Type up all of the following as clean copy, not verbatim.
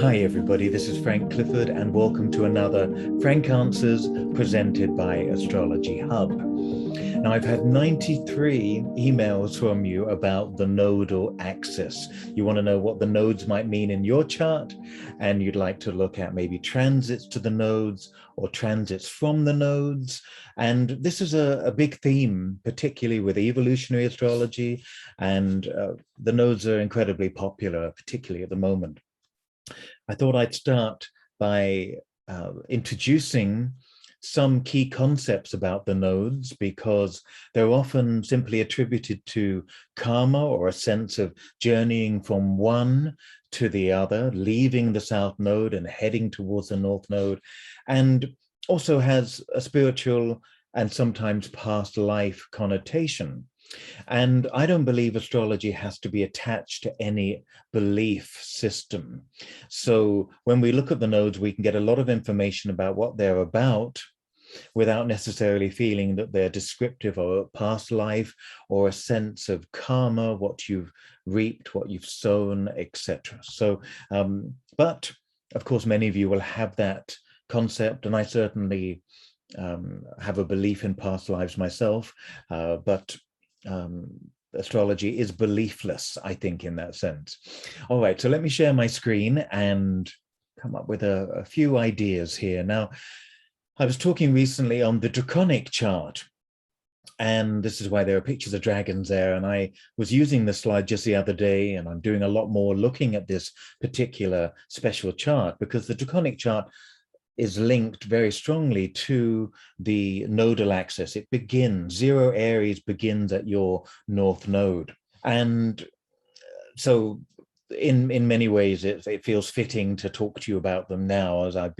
Hi everybody, this is Frank Clifford and welcome to another Frank Answers presented by Astrology Hub. Now I've had 93 emails from you about the nodal axis. You want to know what the nodes might mean in your chart, and you'd like to look at maybe transits to the nodes or transits from the nodes. And this is a big theme, particularly with evolutionary astrology, and the nodes are incredibly popular, particularly at the moment. I thought I'd start by introducing some key concepts about the nodes, because they're often simply attributed to karma or a sense of journeying from one to the other, leaving the south node and heading towards the north node, and also has a spiritual and sometimes past life connotation. And I don't believe astrology has to be attached to any belief system. So when we look at the nodes, we can get a lot of information about what they're about without necessarily feeling that they're descriptive of a past life or a sense of karma, what you've reaped, what you've sown, etc. So, but of course, many of you will have that concept, and I certainly have a belief in past lives myself, but astrology is beliefless, I think, in that sense. All right, so let me share my screen and come up with a few ideas here. Now, I was talking recently on the Draconic chart, and this is why there are pictures of dragons there. And I was using the slide just the other day, and I'm doing a lot more looking at this particular special chart, because the Draconic chart is linked very strongly to the nodal axis. It begins, 0 Aries begins at your north node. And so in many ways, it feels fitting to talk to you about them now, as I've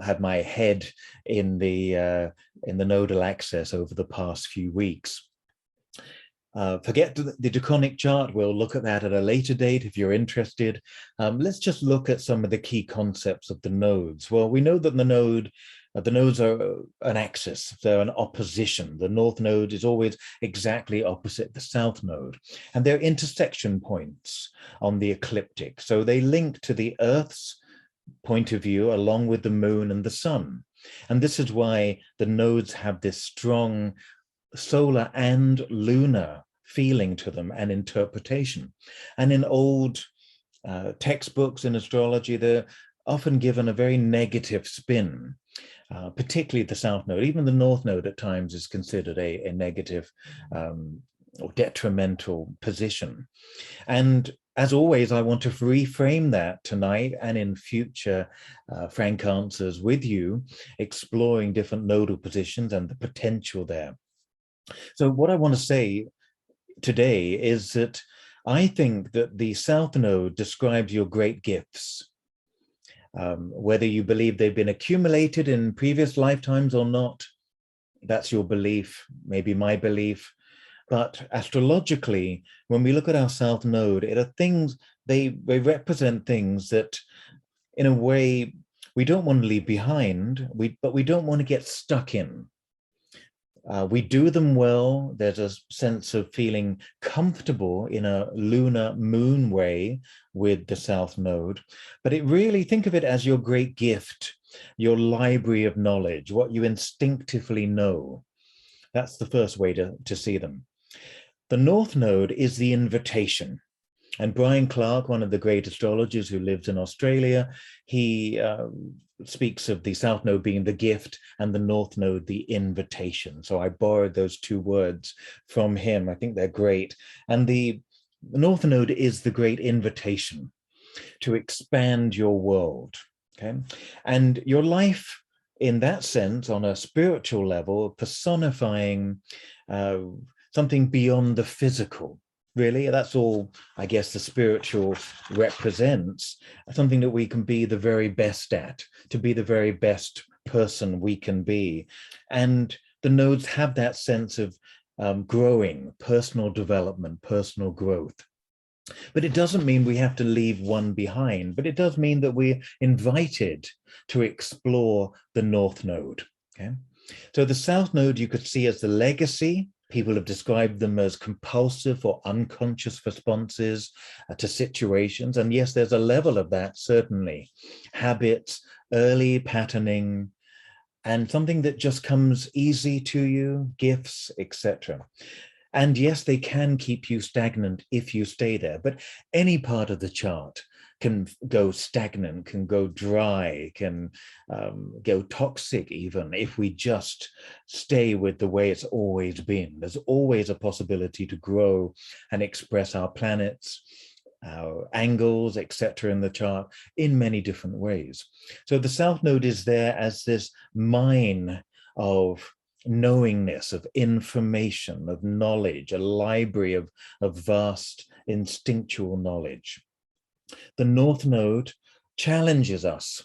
had my head in the nodal axis over the past few weeks. Forget the Draconic chart. We'll look at that at a later date if you're interested. Let's just look at some of the key concepts of the nodes. Well, we know that the nodes are an axis. They're an opposition. The north node is always exactly opposite the south node, and they're intersection points on the ecliptic. So they link to the Earth's point of view along with the moon and the sun. And this is why the nodes have this strong solar and lunar feeling to them and interpretation. And in old textbooks in astrology, they're often given a very negative spin, particularly the south node. Even the north node at times is considered a negative or detrimental position. And as always, I want to reframe that tonight and in future Frank Answers with you, exploring different nodal positions and the potential there. So what I want to say today is that I think that the south node describes your great gifts. Whether you believe they've been accumulated in previous lifetimes or not, that's your belief, maybe my belief. But astrologically, when we look at our south node, it are things, they represent things that in a way we don't want to leave behind, but we don't want to get stuck in. We do them well. There's a sense of feeling comfortable in a lunar moon way with the south node, but it really, think of it as your great gift, your library of knowledge, what you instinctively know. That's the first way to see them. The north node is the invitation. And Brian Clark, one of the great astrologers who lives in Australia, he speaks of the south node being the gift and the north node the invitation. So I borrowed those two words from him. I think they're great. And the north node is the great invitation to expand your world. Okay, and your life in that sense, on a spiritual level, personifying something beyond the physical. Really, that's all, I guess, the spiritual represents, something that we can be the very best at, to be the very best person we can be. And the nodes have that sense of growing, personal development, personal growth. But it doesn't mean we have to leave one behind, but it does mean that we're invited to explore the north node. Okay, so the south node you could see as the legacy, People have described them as compulsive or unconscious responses to situations. And yes, there's a level of that, certainly. Habits, early patterning, and something that just comes easy to you, gifts, etc. And yes, they can keep you stagnant if you stay there, but any part of the chart can go stagnant, can go dry, can go toxic even if we just stay with the way it's always been. There's always a possibility to grow and express our planets, our angles, etc. in the chart in many different ways. So the South Node is there as this mine of knowingness, of information, of knowledge, a library of vast instinctual knowledge. The North Node challenges us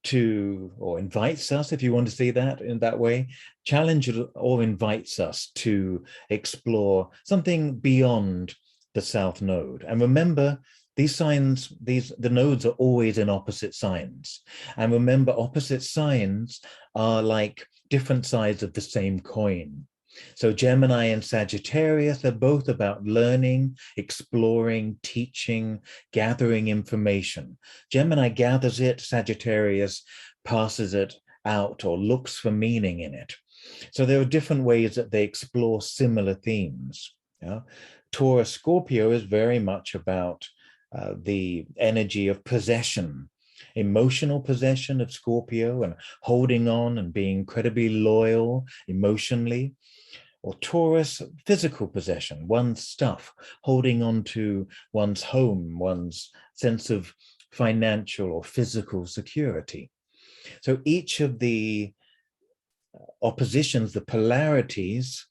to, or invites us, if you want to see that in that way, challenges or invites us to explore something beyond the South Node. And remember, these signs, the nodes are always in opposite signs. And remember, opposite signs are like different sides of the same coin. So Gemini and Sagittarius are both about learning, exploring, teaching, gathering information. Gemini gathers it, Sagittarius passes it out or looks for meaning in it. So there are different ways that they explore similar themes. Yeah? Taurus Scorpio is very much about the energy of possession, emotional possession of Scorpio, and holding on and being incredibly loyal emotionally. Or Taurus, physical possession, one's stuff, holding on to one's home, one's sense of financial or physical security. So each of the oppositions, the polarities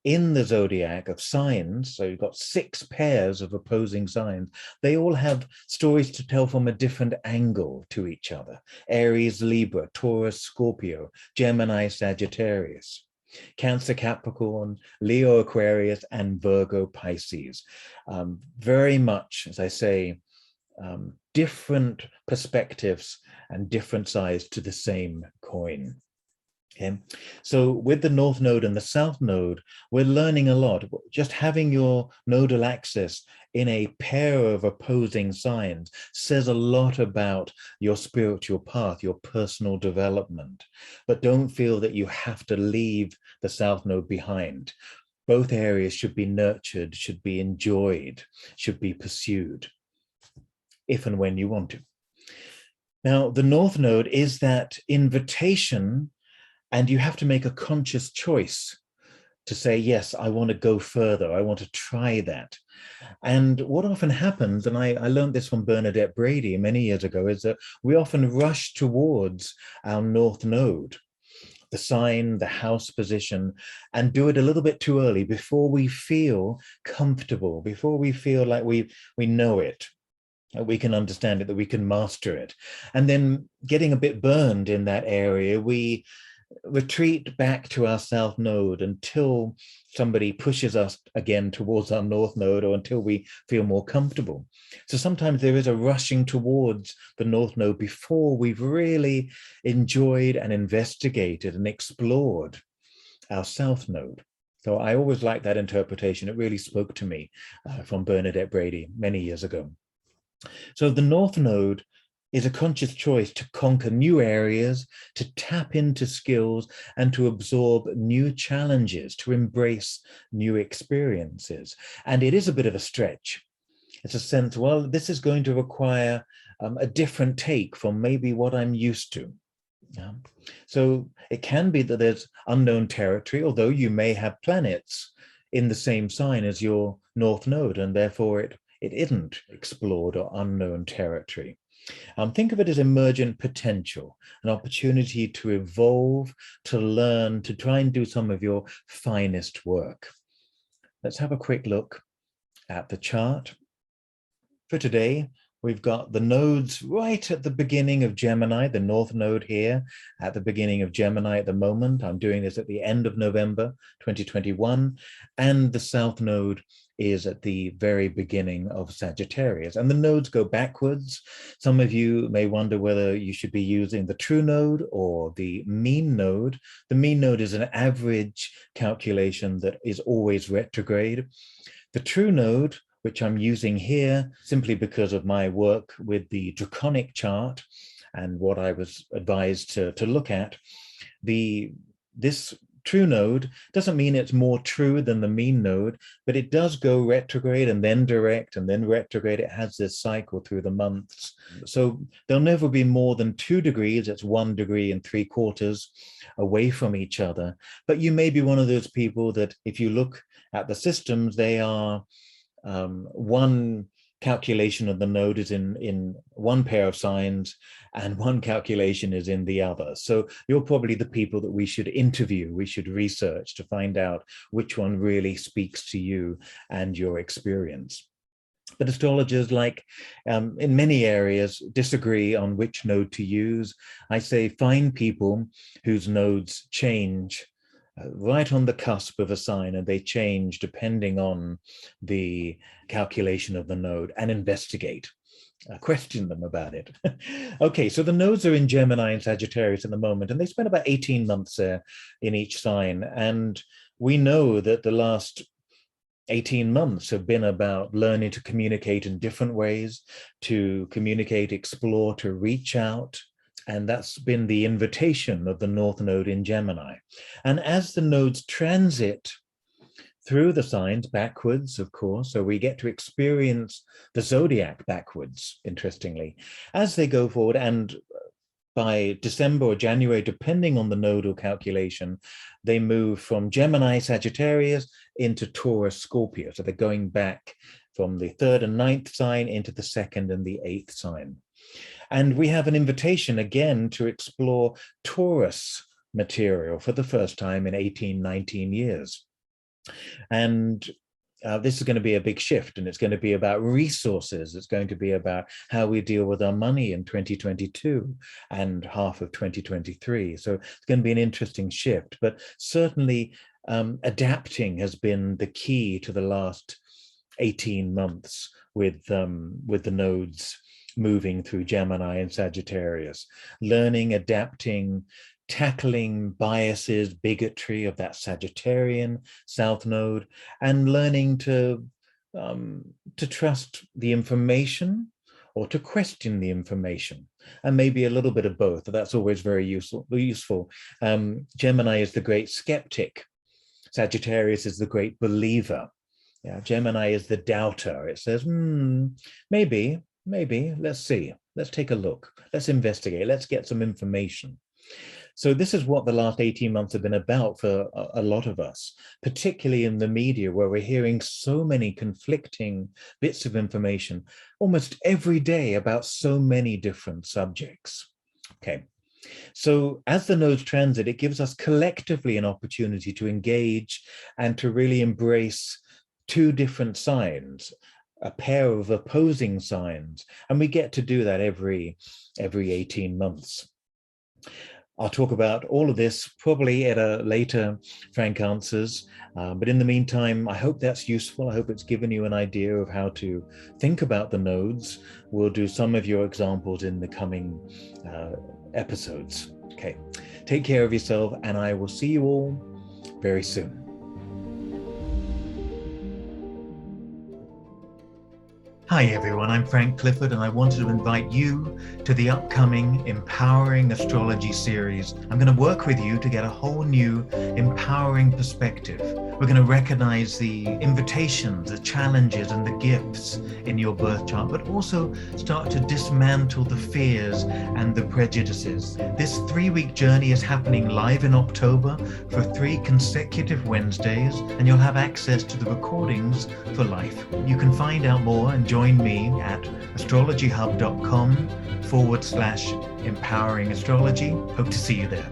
in the zodiac of signs, so you've got 6 pairs of opposing signs, they all have stories to tell from a different angle to each other. Aries, Libra, Taurus, Scorpio, Gemini, Sagittarius, Cancer, Capricorn, Leo, Aquarius, and Virgo, Pisces. Very much, as I say, different perspectives and different sides to the same coin. Okay, so with the North Node and the South Node, we're learning a lot. Just having your nodal axis in a pair of opposing signs says a lot about your spiritual path, your personal development. But don't feel that you have to leave the South Node behind. Both areas should be nurtured, should be enjoyed, should be pursued, if and when you want to. Now, the North Node is that invitation, and you have to make a conscious choice to say, yes, I want to go further. I want to try that. And what often happens, and I learned this from Bernadette Brady many years ago, is that we often rush towards our North Node, the sign, the house position, and do it a little bit too early before we feel comfortable, before we feel like we know it, that we can understand it, that we can master it. And then getting a bit burned in that area, we retreat back to our South Node until somebody pushes us again towards our North Node, or until we feel more comfortable. So sometimes there is a rushing towards the North Node before we've really enjoyed and investigated and explored our South Node. So I always liked that interpretation. It really spoke to me from Bernadette Brady many years ago. So the North Node is a conscious choice to conquer new areas, to tap into skills, and to absorb new challenges, to embrace new experiences. And it is a bit of a stretch. It's a sense, well, this is going to require a different take from maybe what I'm used to. Yeah. So it can be that there's unknown territory, although you may have planets in the same sign as your North Node, and therefore it isn't explored or unknown territory. Think of it as emergent potential, an opportunity to evolve, to learn, to try and do some of your finest work. Let's have a quick look at the chart. For today, We've got the nodes right at the beginning of Gemini, the North Node here at the beginning of Gemini at the moment. I'm doing this at the end of November 2021. And the South Node is at the very beginning of Sagittarius. And the nodes go backwards. Some of you may wonder whether you should be using the true node or the mean node. The mean node is an average calculation that is always retrograde. The true node, which I'm using here simply because of my work with the Draconic chart and what I was advised to look at, this true node doesn't mean it's more true than the mean node, but it does go retrograde and then direct and then retrograde. It has this cycle through the months. So there'll never be more than 2 degrees. It's 1 degree and 3/4 away from each other. But you may be one of those people that if you look at the systems, they are one calculation of the node is in one pair of signs and one calculation is in the other. So you're probably the people that we should interview, we should research to find out which one really speaks to you and your experience. But astrologers, like in many areas, disagree on which node to use. I say find people whose nodes change right on the cusp of a sign, and they change depending on the calculation of the node, and investigate, question them about it. Okay, so the nodes are in Gemini and Sagittarius at the moment, and they spend about 18 months there in each sign. And we know that the last 18 months have been about learning to communicate in different ways, to communicate, explore, to reach out. And that's been the invitation of the North Node in Gemini. And as the nodes transit through the signs backwards, of course, so we get to experience the zodiac backwards, interestingly, as they go forward. And by December or January, depending on the nodal calculation, they move from Gemini, Sagittarius into Taurus, Scorpio. So they're going back from the 3rd and 9th sign into the 2nd and the 8th sign. And we have an invitation again to explore Taurus material for the first time in 18, 19 years. And this is going to be a big shift, and it's going to be about resources. It's going to be about how we deal with our money in 2022 and half of 2023. So it's going to be an interesting shift, but certainly adapting has been the key to the last 18 months with the nodes moving through Gemini and Sagittarius, learning, adapting, tackling biases, bigotry of that Sagittarian South Node, and learning to trust the information or to question the information, and maybe a little bit of both. That's always very useful. Gemini is the great skeptic. Sagittarius is the great believer. Yeah, Gemini is the doubter. It says, maybe, let's see, let's take a look, let's investigate, let's get some information. So this is what the last 18 months have been about for a lot of us, particularly in the media, where we're hearing so many conflicting bits of information almost every day about so many different subjects. Okay, so as the nodes transit, it gives us collectively an opportunity to engage and to really embrace 2 different signs, a pair of opposing signs, and we get to do that every 18 months. I'll talk about all of this probably at a later Frank Answers, but in the meantime, I hope that's useful. I hope it's given you an idea of how to think about the nodes. We'll do some of your examples in the coming episodes. Okay, take care of yourself, and I will see you all very soon. Hi everyone, I'm Frank Clifford, and I wanted to invite you to the upcoming Empowering Astrology series. I'm going to work with you to get a whole new empowering perspective. We're going to recognize the invitations, the challenges, and the gifts in your birth chart, but also start to dismantle the fears and the prejudices. This 3-week journey is happening live in October for 3 consecutive Wednesdays, and you'll have access to the recordings for life. You can find out more and join me at astrologyhub.com/empowering astrology. Hope to see you there.